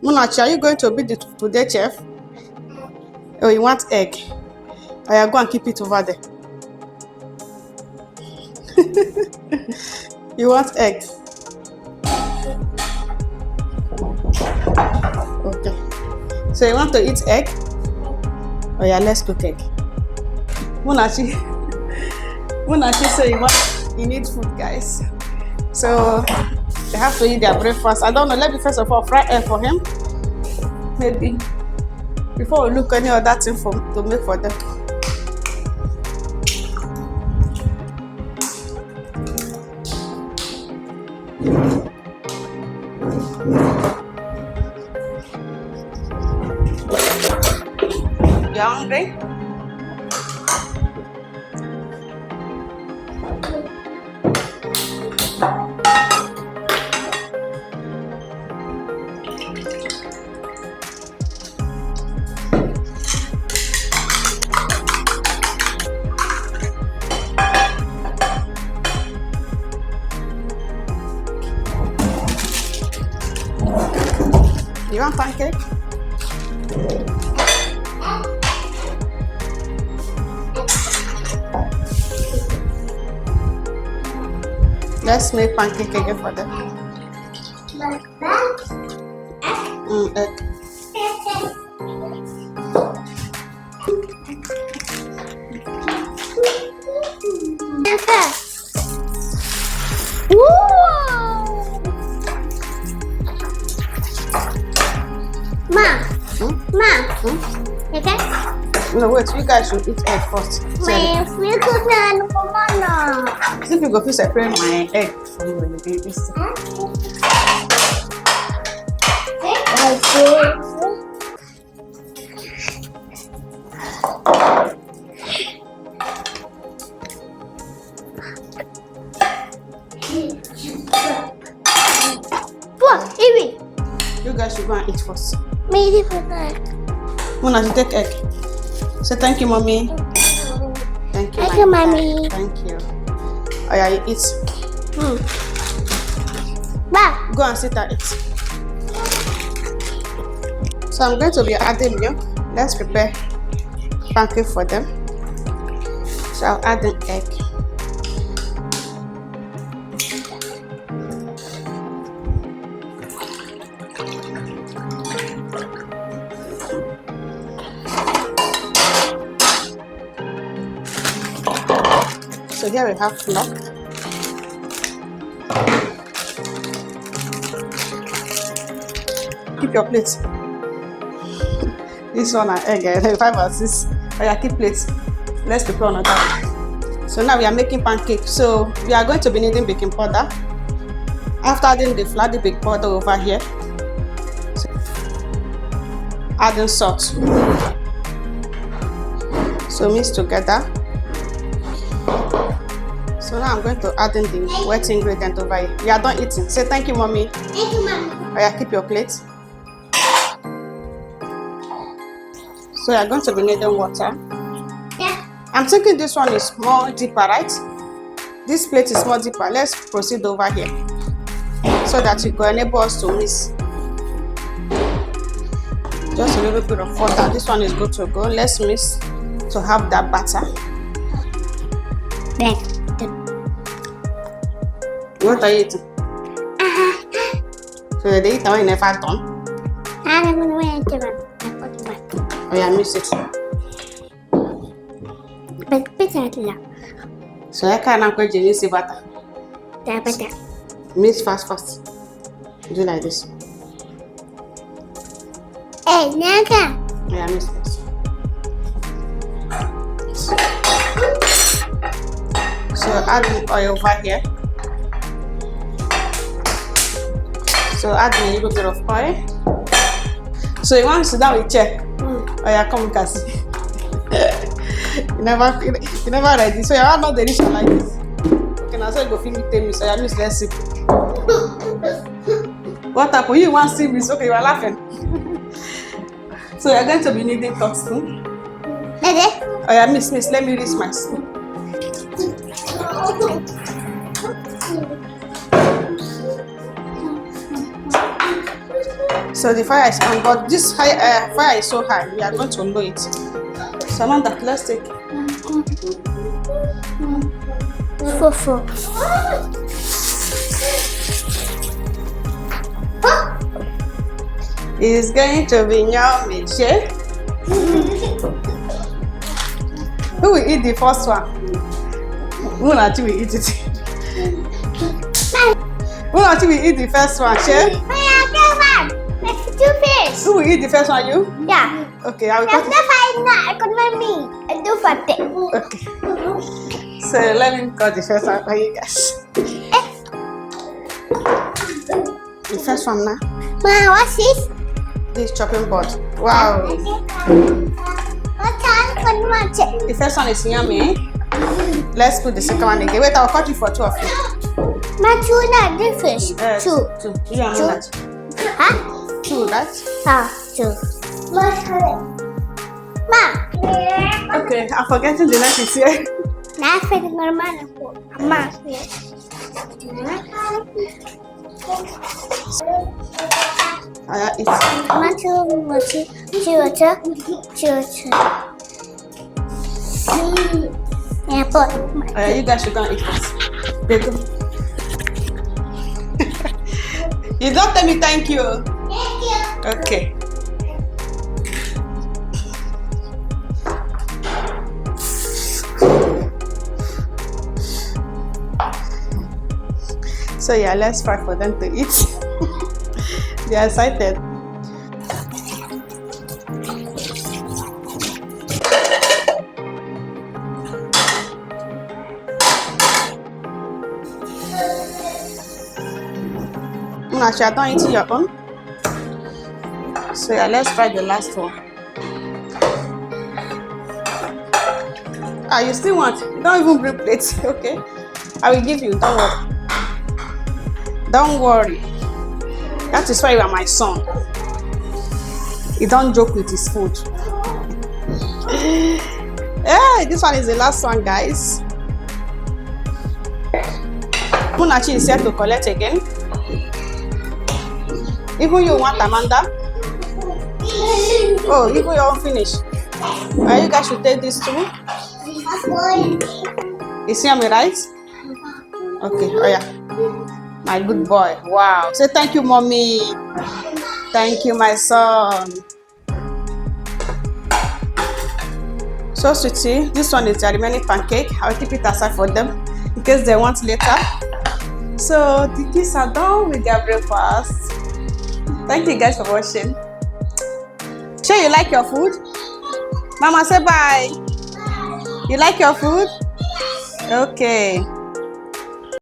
Munachi, are you going to be today chef? Oh, you want egg? I go and keep it over there. You want egg? Okay. So you want to eat egg? Oh yeah, let's cook egg. Munachi say you need food, guys. So they have to eat their breakfast. I don't know. Let me first of all fry egg for him. Maybe before we look any other thing to make for them. You hungry? You want pancake? Let's make pancake again for them. Egg. Okay? No, wait, you guys should eat egg first. My favorite banana. See if you go to separate my egg from you when you do this. You guys should go and eat first. Maybe for that. Mona, you take egg. Say thank you, mommy. Thank you, Thank you, mommy. Thank you. Oh yeah, you eat. Go and sit and eat. So I'm going to be adding milk. Let's prepare pancake for them. So I'll add an egg. So here we have flour. Keep your plate. This one and egg, 5 or 6. Oh yeah, keep plates. Let's prepare another. So now we are making pancakes. So we are going to be needing baking powder. After adding the flour, the baking powder over here. So, adding salt. So mix together. So now I'm going to add in the wet ingredient over here. You are done eating. Say thank you, mommy. Thank you, mommy. Oh yeah, keep your plate. So you are going to be needing water. Yeah. I'm thinking this one is more deeper, right? This plate is more deeper. Let's proceed over here so that it will enable us to mix. Just a little bit of water. This one is good to go. Let's mix to have that batter. Then. What are you eating? So they eat when you never done. Oh yeah, mix it. So I can't go to see butter. Mix fast. Do like this. Hey, Naka. Yeah, mix this. So add the oil over here. So add a little bit of oil. So you want to sit down with chair? Oh yeah, come Cassie. you never ready. So you are not the dish like this. Okay, now so you go feel me tell me. So you miss let's see. What happened? You want to see me? Okay, you are laughing. So you are going to be needing top spoon. Oh yeah, miss, let me rinse my spoon. So the fire is on, but this fire is so high. We are going to lower it. Samantha, let's take. Fufu. It's going to be yummy, shey. Who will eat the first one? Munachi will eat it. Munachi will eat the first one, shey. Let's do fish. Who will eat the first one? You? Yeah. Okay, I will That's cut the final. I could make me. I do for it. Okay. So let me cut the first one for you guys. The first one now. Ma, what's this? This chopping board. Wow. The first one is yummy. Let's put the second one again. Wait, I'll cut it for two of you. Ma, two not the fish. Two. Two. You and that. Huh? Two, that. Ah, two. Ma. Okay, I'm forgetting the next is here. Na fed normal ako. Ma. It's Ma, two. Yeah, but. you guys should go and eat this. There you go. You don't tell me thank you. Thank you. Okay. So yeah, let's try for them to eat. They are excited. Actually, I don't eat your own. So yeah, let's try the last one. You still want? Don't even bring plates, okay? I will give you, don't worry. Don't worry. That is why you are my son. He don't joke with his food. Yeah, this one is the last one, guys. Munachi is here to collect again. Even you want Amanda? Oh, even your own finish. You guys should take this too. Is yummy, right? Okay, oh yeah. My good boy. Wow. Say thank you, mommy. Thank you, my son. So sweetie, this one is the remaining pancake. I'll keep it aside for them in case they want later. So the kids are done with their breakfast. Thank you guys for watching. Sure you like your food? Mama, say bye. You like your food? Okay.